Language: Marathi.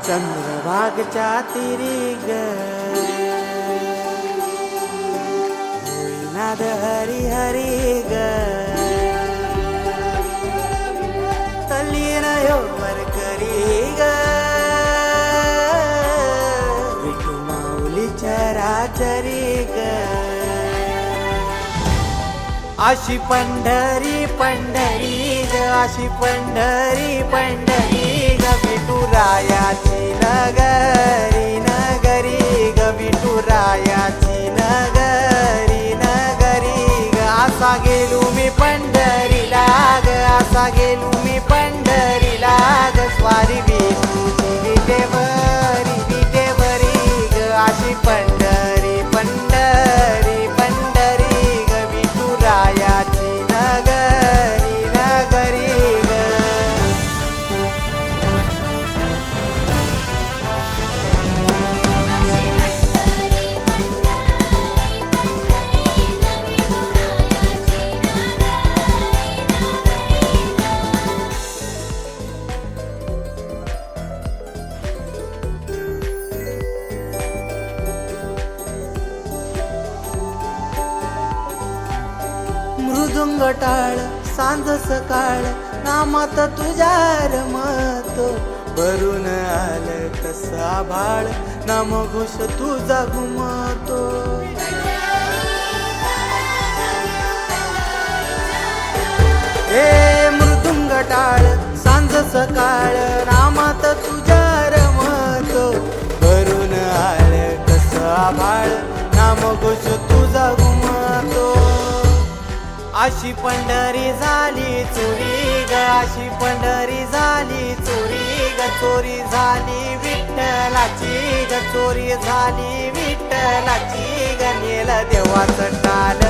चंद्रभागच्या तिरी ग नाद हरी हरी ग तल्लीन यो परकरी ग विठू माऊली चराचरी ग अशी पंढरी पंढरी ग अशी पंढरी पंढरी ग विठुरायाची नगरी नगरी ग विठुरायाची नगरी नगरी ग असा गेलो मी पंढरीला ग असा गेलो मी पंढरीला ग स्वारी विठूची विटेवरी ग अशी पंढरी पंढरी पंढरी ग विठुरायाची नगरी नगरी ग मृदुंग टाळ सांज सकाळ नामात तुझ्या रमतो भरून आलं कसा भाळ नाम घोष तुझा घुमतो हे मृदुंग टाळ सांज सकाळ नामात तुझ्या रमतो भरून आलं कसा भाळ नाम घोष तुझा घुमतो अशी पंढरी झाली चोरी ग अशी पंढरी झाली चोरी ग चोरी झाली विठ्ठलाची ग चोरी झाली विठ्ठलाची ग नेल देवाचं टाल